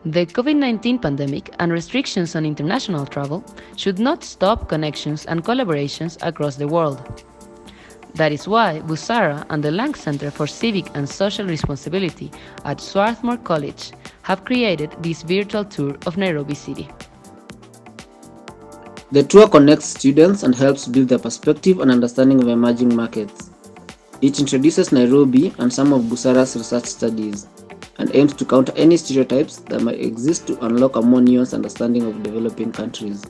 The COVID-19 pandemic and restrictions on international travel should not stop connections and collaborations across the world. That is why Busara and the Lang Center for Civic and Social Responsibility at Swarthmore College have created this virtual tour of Nairobi City. The tour connects students and helps build their perspective and understanding of emerging markets. It introduces Nairobi and some of Busara's research studies, and aims to counter any stereotypes that might exist to unlock a more nuanced understanding of developing countries.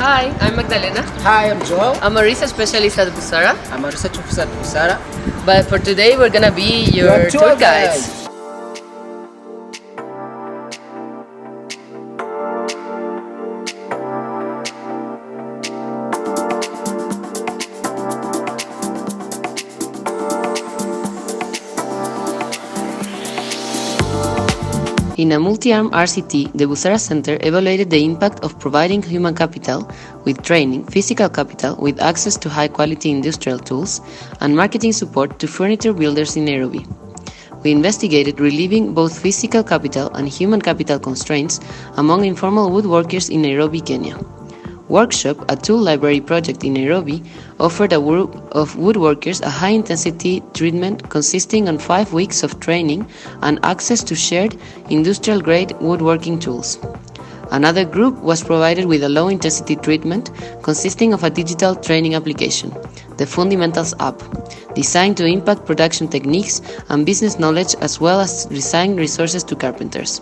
Hi, I'm Magdalena. Hi, I'm Joel. I'm a research specialist at Busara, I'm a research officer at Busara. but for today we're gonna be your tour guides. In a multi-arm RCT, the Busara Center evaluated the impact of providing human capital with training, physical capital with access to high-quality industrial tools, and marketing support to furniture builders in Nairobi. We investigated relieving both physical capital and human capital constraints among informal woodworkers in Nairobi, Kenya. Workshop, a tool library project in Nairobi, offered a group of woodworkers a high-intensity treatment consisting of 5 weeks of training and access to shared industrial-grade woodworking tools. Another group was provided with a low-intensity treatment consisting of a digital training application, the Fundamentals app, designed to impact production techniques and business knowledge as well as design resources to carpenters.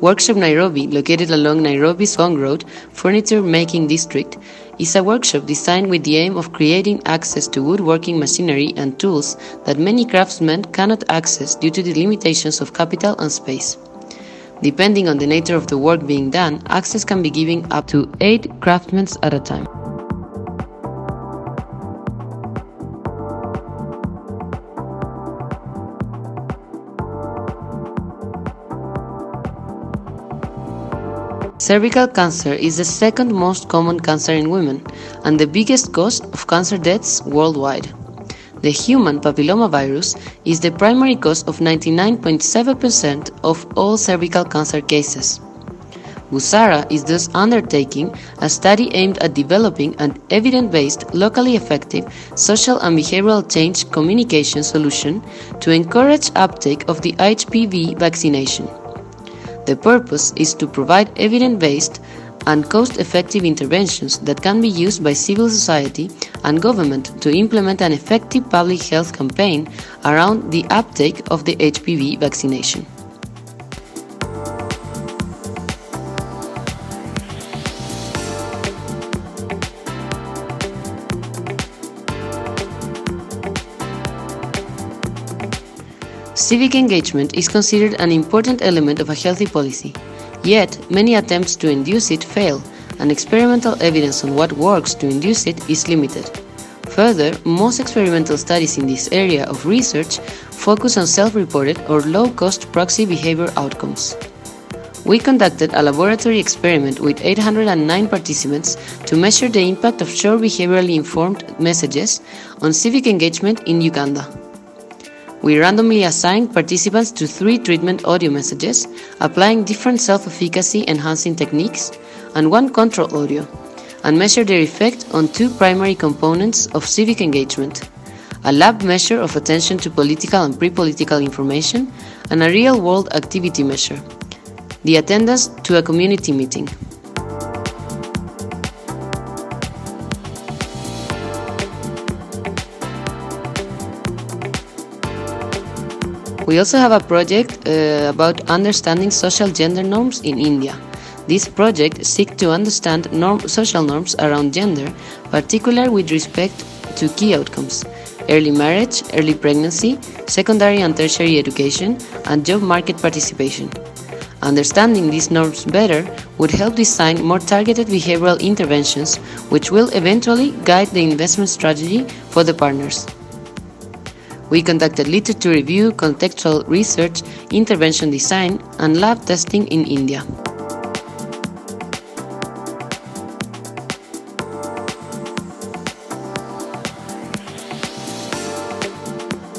Workshop Nairobi, located along Nairobi's Gong Road Furniture Making District, is a workshop designed with the aim of creating access to woodworking machinery and tools that many craftsmen cannot access due to the limitations of capital and space. Depending on the nature of the work being done, access can be given up to 8 craftsmen at a time. Cervical cancer is the second most common cancer in women and the biggest cause of cancer deaths worldwide. The human papillomavirus is the primary cause of 99.7% of all cervical cancer cases. Busara is thus undertaking a study aimed at developing an evidence-based, locally effective social and behavioral change communication solution to encourage uptake of the HPV vaccination. The purpose is to provide evidence-based and cost-effective interventions that can be used by civil society and government to implement an effective public health campaign around the uptake of the HPV vaccination. Civic engagement is considered an important element of a healthy policy, yet many attempts to induce it fail, and experimental evidence on what works to induce it is limited. Further, most experimental studies in this area of research focus on self-reported or low-cost proxy behavior outcomes. We conducted a laboratory experiment with 809 participants to measure the impact of short behaviorally informed messages on civic engagement in Uganda. We randomly assigned participants to 3 treatment audio messages, applying different self-efficacy enhancing techniques, and 1 control audio, and measured their effect on 2 primary components of civic engagement: a lab measure of attention to political and pre-political information, and a real-world activity measure, the attendance to a community meeting. We also have a project about understanding social gender norms in India. This project seeks to understand social norms around gender, particularly with respect to key outcomes: early marriage, early pregnancy, secondary and tertiary education, and job market participation. Understanding these norms better would help design more targeted behavioral interventions, which will eventually guide the investment strategy for the partners. We conducted literature review, contextual research, intervention design, and lab testing in India.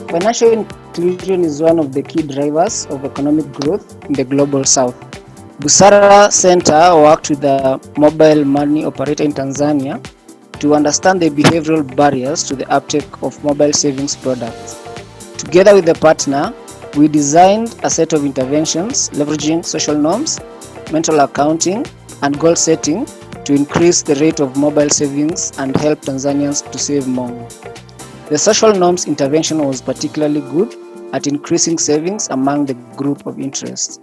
Financial inclusion is one of the key drivers of economic growth in the global south. Busara Center worked with the mobile money operator in Tanzania to understand the behavioral barriers to the uptake of mobile savings products. Together with the partner, we designed a set of interventions leveraging social norms, mental accounting, and goal setting to increase the rate of mobile savings and help Tanzanians to save more. The social norms intervention was particularly good at increasing savings among the group of interest.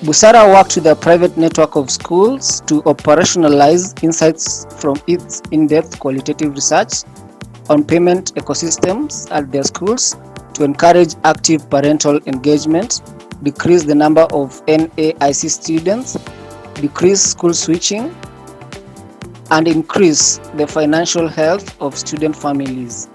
Busara worked with a private network of schools to operationalize insights from its in-depth qualitative research on payment ecosystems at their schools to encourage active parental engagement, decrease the number of NAIC students, decrease school switching, and increase the financial health of student families.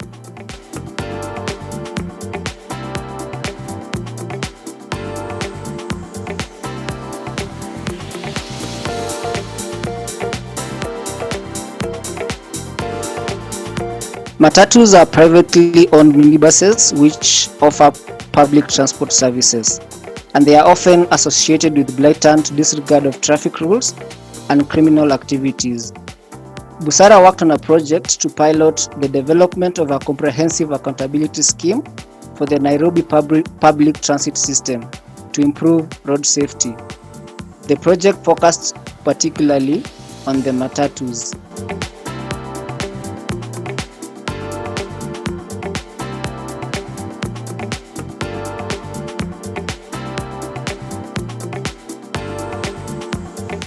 Matatus are privately owned minibuses which offer public transport services, and they are often associated with blatant disregard of traffic rules and criminal activities. Busara worked on a project to pilot the development of a comprehensive accountability scheme for the Nairobi public transit system to improve road safety. The project focused particularly on the matatus.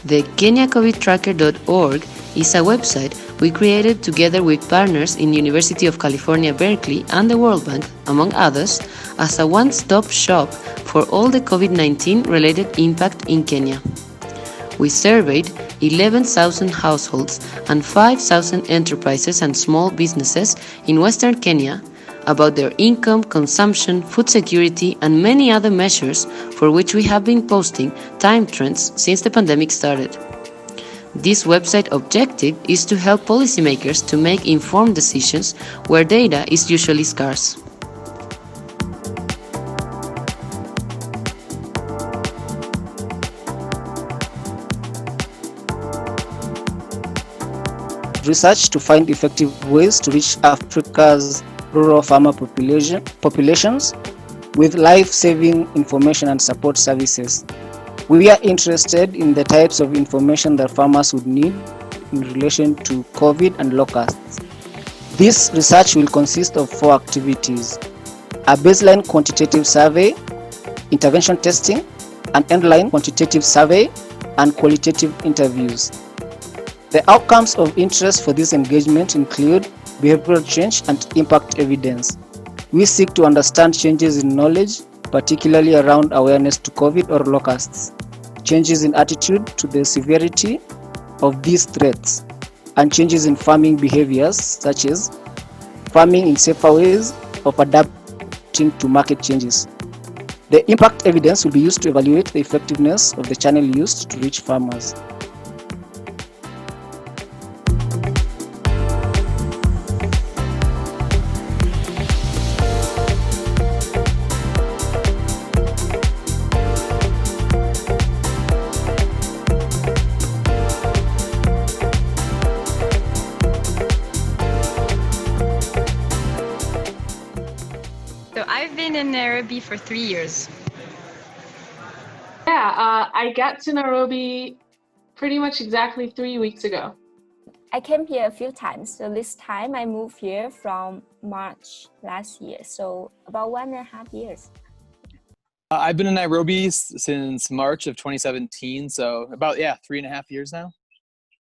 The KenyaCovidTracker.org is a website we created together with partners in University of California, Berkeley and the World Bank, among others, as a one-stop shop for all the COVID-19 related impact in Kenya. We surveyed 11,000 households and 5,000 enterprises and small businesses in Western Kenya about their income, consumption, food security, and many other measures for which we have been posting time trends since the pandemic started. This website objective is to help policymakers to make informed decisions where data is usually scarce. Research to find effective ways to reach Africa's rural farmer populations with life-saving information and support services. We are interested in the types of information that farmers would need in relation to COVID and locusts. This research will consist of 4 activities: a baseline quantitative survey, intervention testing, an endline quantitative survey, and qualitative interviews. The outcomes of interest for this engagement include behavioral change and impact evidence. We seek to understand changes in knowledge, particularly around awareness to COVID or locusts, changes in attitude to the severity of these threats, and changes in farming behaviors such as farming in safer ways of adapting to market changes. The impact evidence will be used to evaluate the effectiveness of the channel used to reach farmers. So I've been in Nairobi for 3 years. I got to Nairobi pretty much exactly 3 weeks ago. I came here a few times. So this time I moved here from March last year. So about 1.5 years. I've been in Nairobi since March of 2017. So about, 3.5 years now.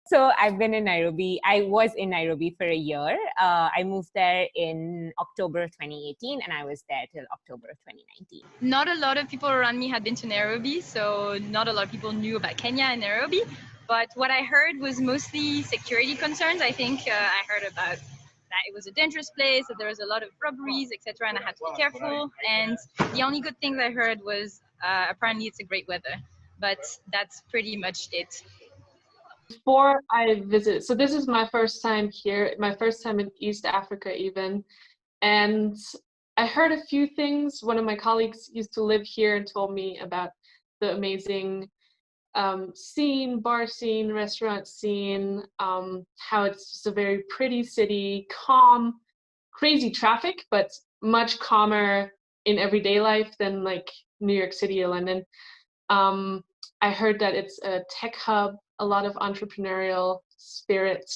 So I've been in Nairobi. I was in Nairobi for a year. I moved there in October 2018 and I was there till October 2019. Not a lot of people around me had been to Nairobi, so not a lot of people knew about Kenya and Nairobi. But what I heard was mostly security concerns. I think I heard about that it was a dangerous place, that there was a lot of robberies, etc., and I had to be careful. And the only good things I heard was apparently it's a great weather, but that's pretty much it. Before I visit, so this is my first time here, my first time in East Africa even, and I heard a few things. One of my colleagues used to live here and told me about the amazing scene, bar scene, restaurant scene, how it's just a very pretty city, calm, crazy traffic, but much calmer in everyday life than like New York City or London. I heard that it's a tech hub, a lot of entrepreneurial spirit,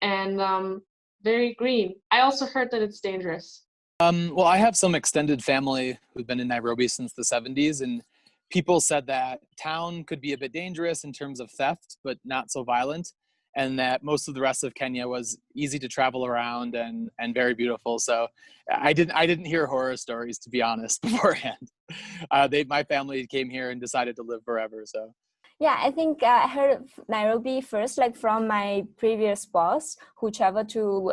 and very green. I also heard that it's dangerous. Well, I have some extended family who've been in Nairobi since the 70s, and people said that town could be a bit dangerous in terms of theft, but not so violent, and that most of the rest of Kenya was easy to travel around and very beautiful. So I didn't hear horror stories, to be honest, beforehand. My family came here and decided to live forever. So. Yeah, I think I heard of Nairobi first, like from my previous boss who traveled to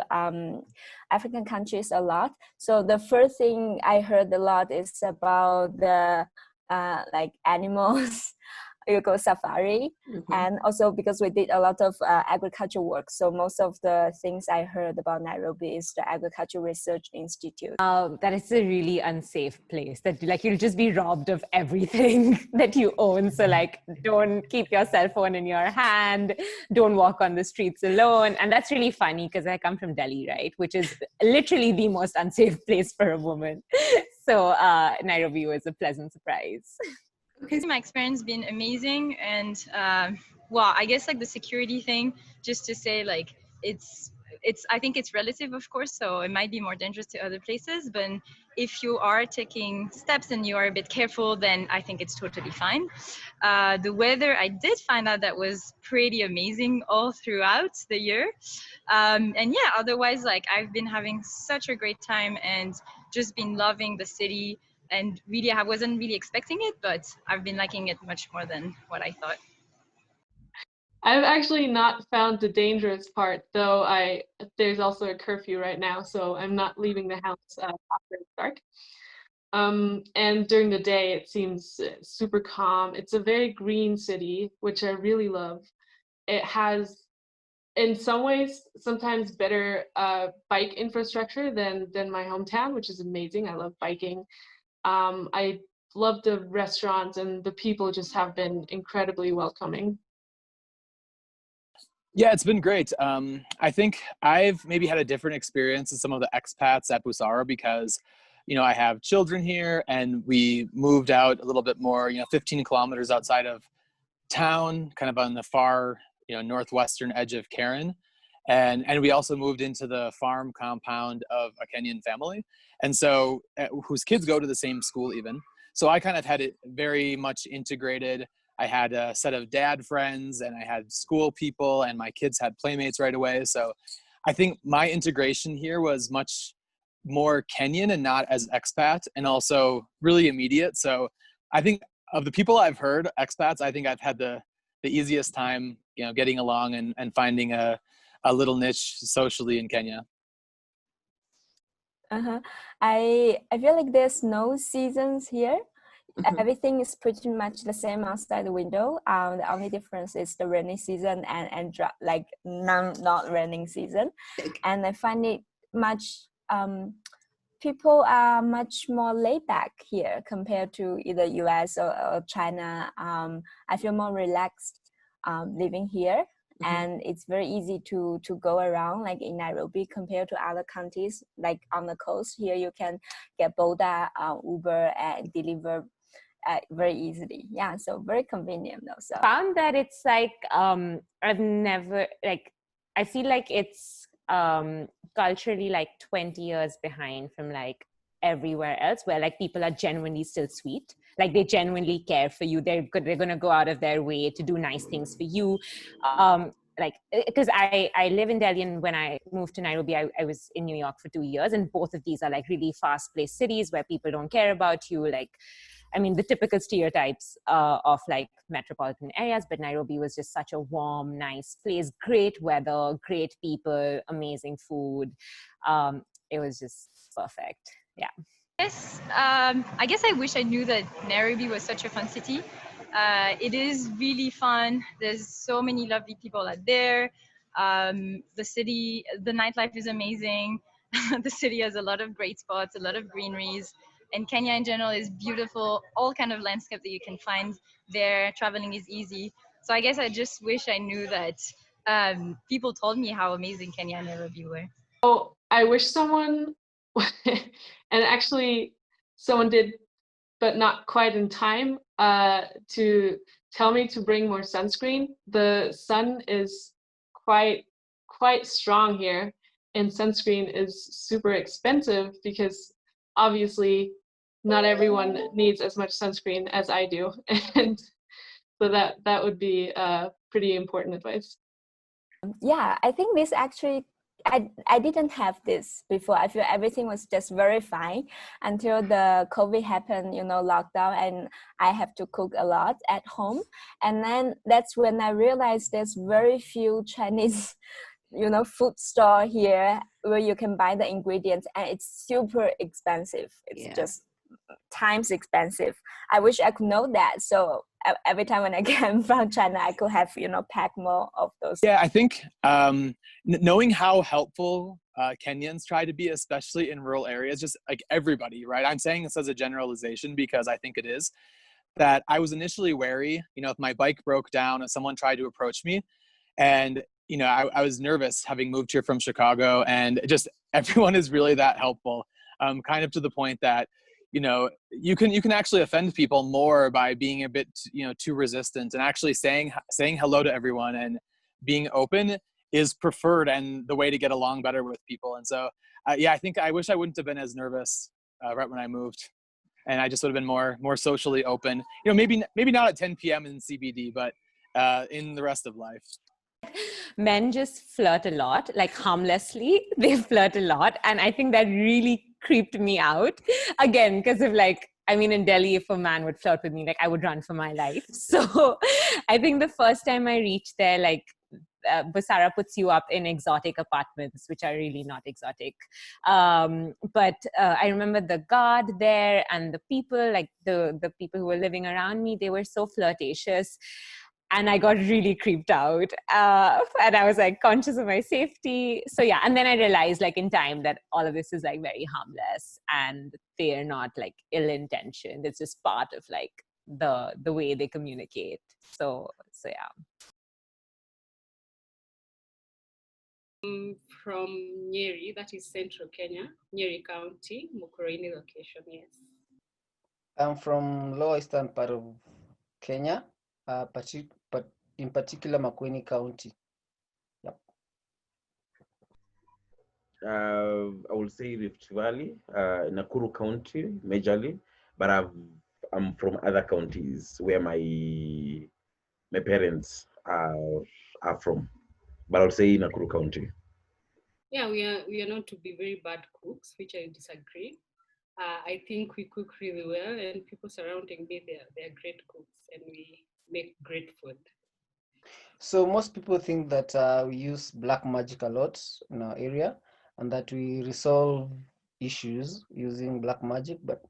African countries a lot. So the first thing I heard a lot is about the like animals. You go safari, and also because we did a lot of agriculture work, so most of the things I heard about Nairobi is the Agriculture Research Institute. That it's a really unsafe place, that like you'll just be robbed of everything that you own. So like, don't keep your cell phone in your hand, don't walk on the streets alone. And that's really funny because I come from Delhi, right, which is literally the most unsafe place for a woman. So Nairobi was a pleasant surprise. Okay, so my experience been amazing, and well, I guess like the security thing, just to say like it's I think it's relative, of course, so it might be more dangerous to other places, but if you are taking steps and you are a bit careful, then I think it's totally fine. The weather, I did find out that was pretty amazing all throughout the year, and yeah, otherwise like I've been having such a great time and just been loving the city. And really, I wasn't really expecting it, but I've been liking it much more than what I thought. I've actually not found the dangerous part, though there's also a curfew right now, so I'm not leaving the house after it's dark. And during the day, it seems super calm. It's a very green city, which I really love. It has, in some ways, sometimes better bike infrastructure than my hometown, which is amazing. I love biking. I love the restaurants, and the people just have been incredibly welcoming. Yeah, it's been great. I think I've maybe had a different experience than some of the expats at Busara because, I have children here and we moved out a little bit more, 15 kilometers outside of town, kind of on the far, northwestern edge of Karen. And we also moved into the farm compound of a Kenyan family. And so whose kids go to the same school even. So I kind of had it very much integrated. I had a set of dad friends and I had school people and my kids had playmates right away. So I think my integration here was much more Kenyan and not as expat, and also really immediate. So I think of the people I've heard, expats, I think I've had the easiest time, getting along and finding a little niche socially in Kenya. I feel like there's no seasons here. Everything is pretty much the same outside the window. The only difference is the rainy season and like not raining season. And I find it much, people are much more laid back here compared to either US or China. I feel more relaxed living here. And it's very easy to go around, like in Nairobi compared to other countries. Like on the coast here, you can get Boda, Uber, and deliver very easily. Yeah, so very convenient though. So Found that it's like I've never like I feel like it's culturally like 20 years behind from like everywhere else, where like people are genuinely still sweet, like they genuinely care for you. They're going to go out of their way to do nice things for you. like, because I live in Delhi, and when I moved to Nairobi, I was in New York for 2 years, and both of these are like really fast-paced cities where people don't care about you. Like, I mean, the typical stereotypes of like metropolitan areas, but Nairobi was just such a warm, nice place, great weather, great people, amazing food. It was just perfect. Yeah. Yes, I guess I wish I knew that Nairobi was such a fun city. It is really fun. There's so many lovely people out there. The city, the nightlife is amazing. The city has a lot of great spots, a lot of greeneries, and Kenya in general is beautiful. All kind of landscape that you can find there. Traveling is easy. So I guess I just wish I knew that people told me how amazing Kenya and Nairobi were. Oh, I wish someone, and actually someone did, but not quite in time, to tell me to bring more sunscreen. The sun is quite strong here, and sunscreen is super expensive because obviously not everyone needs as much sunscreen as I do, and so that would be pretty important advice. Yeah, I think this actually, I didn't have this before. I feel everything was just very fine until the COVID happened, lockdown, and I have to cook a lot at home. And then that's when I realized there's very few Chinese, food store here where you can buy the ingredients, and it's super expensive. It's just times expensive. I wish I could know that. So every time when I came from China, I could have, pack more of those. Yeah, I think knowing how helpful Kenyans try to be, especially in rural areas, just like everybody, right? I'm saying this as a generalization because I think it is, that I was initially wary, if my bike broke down and someone tried to approach me, and I was nervous having moved here from Chicago, and just everyone is really that helpful, kind of to the point that you can actually offend people more by being a bit too resistant, and actually saying hello to everyone and being open is preferred and the way to get along better with people. And so I think I wish I wouldn't have been as nervous right when I moved, and I just would have been more socially open, maybe not at 10 p.m. in CBD, but in the rest of life. Men just flirt a lot, like harmlessly. They flirt a lot, and I think that really creeped me out, again, because of in Delhi, if a man would flirt with me, I would run for my life. So I think the first time I reached there, Busara puts you up in exotic apartments, which are really not exotic. But I remember the guard there and the people, the people who were living around me, they were so flirtatious. And I got really creeped out, and I was conscious of my safety. So yeah, and then I realized in time that all of this is very harmless, and they're not ill intentioned. It's just part of the way they communicate. So yeah. From Nyeri, that is central Kenya, Nyeri County, Mukurweini location, yes. I'm from lower eastern part of Kenya, but in particular Makueni County. Yep. I will say Rift Valley, Nakuru County, majorly, but I'm from other counties where my parents are from, but I'll say Nakuru County. Yeah, we are not to be very bad cooks, which I disagree. I think we cook really well, and people surrounding me, they're great cooks, and we make great food. So most people think that we use black magic a lot in our area, and that we resolve issues using black magic, but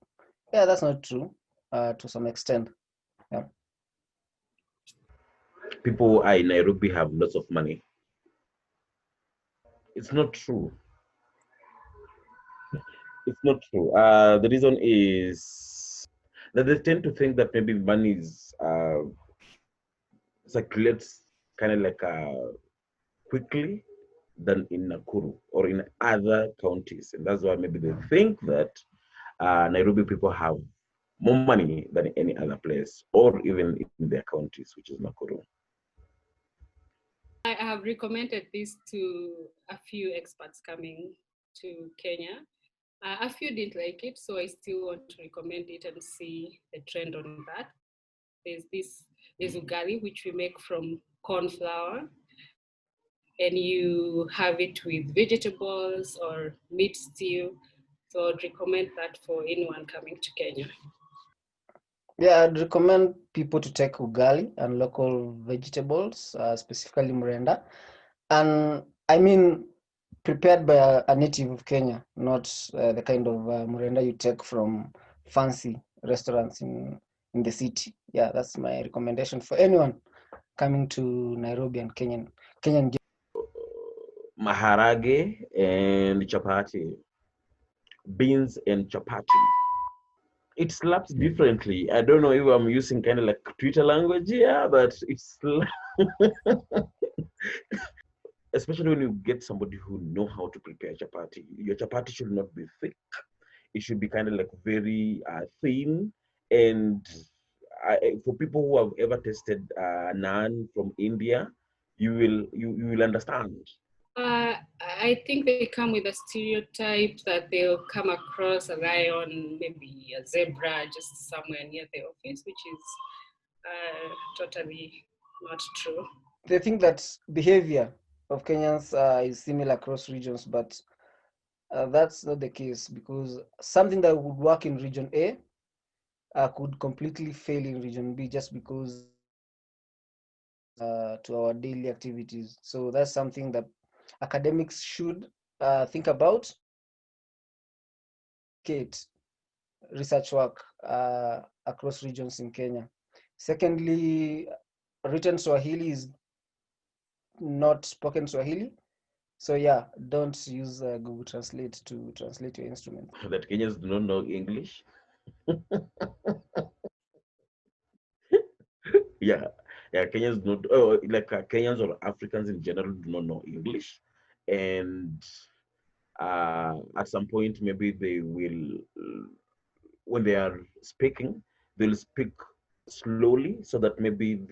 yeah, that's not true to some extent. Yeah. People in Nairobi have lots of money. It's not true. It's not true. The reason is that they tend to think that maybe money is circulates kind of quickly than in Nakuru or in other counties, and that's why maybe they think that Nairobi people have more money than any other place, or even in their counties, which is Nakuru. I have recommended this to a few experts coming to Kenya. A few didn't like it, so I still want to recommend it and see the trend on that. There's ugali, which we make from corn flour. and you have it with vegetables or meat stew. So I'd recommend that for anyone coming to Kenya. Yeah, I'd recommend people to take ugali and local vegetables, specifically mrenda. And I mean, prepared by a native of Kenya, not the kind of mrenda you take from fancy restaurants in the city. Yeah, that's my recommendation for anyone coming to Nairobi and Kenyan. Maharage and chapati, beans and chapati. It slaps differently. I don't know if I'm using kind of like Twitter language here, but it's especially when you get somebody who know how to prepare chapati. Your chapati should not be thick. It should be kind of like very thin. And for people who have ever tasted naan from India, you will understand. I think they come with a stereotype that they'll come across a lion, maybe a zebra, just somewhere near the office, which is totally not true. They think that behavior of Kenyans is similar across regions, but that's not the case, because something that would work in region A could completely fail in region B just because to our daily activities. So that's something that academics should think about. Kate, research work across regions in Kenya. Secondly, written Swahili is not spoken Swahili. So yeah, don't use Google Translate to translate your instrument. That Kenyans do not know English. Yeah, yeah, Kenyans do not, like Kenyans or Africans in general do not know English. And at some point, maybe they will, when they are speaking, they'll speak slowly so that maybe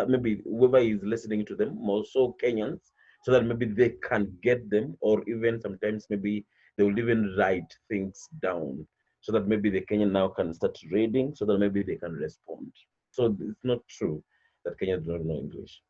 maybe whoever is listening to them, more so Kenyans, so that maybe they can get them, or even sometimes maybe they will even write things down so that maybe the Kenyan now can start reading so that maybe they can respond. So it's not true that Kenyans don't know English.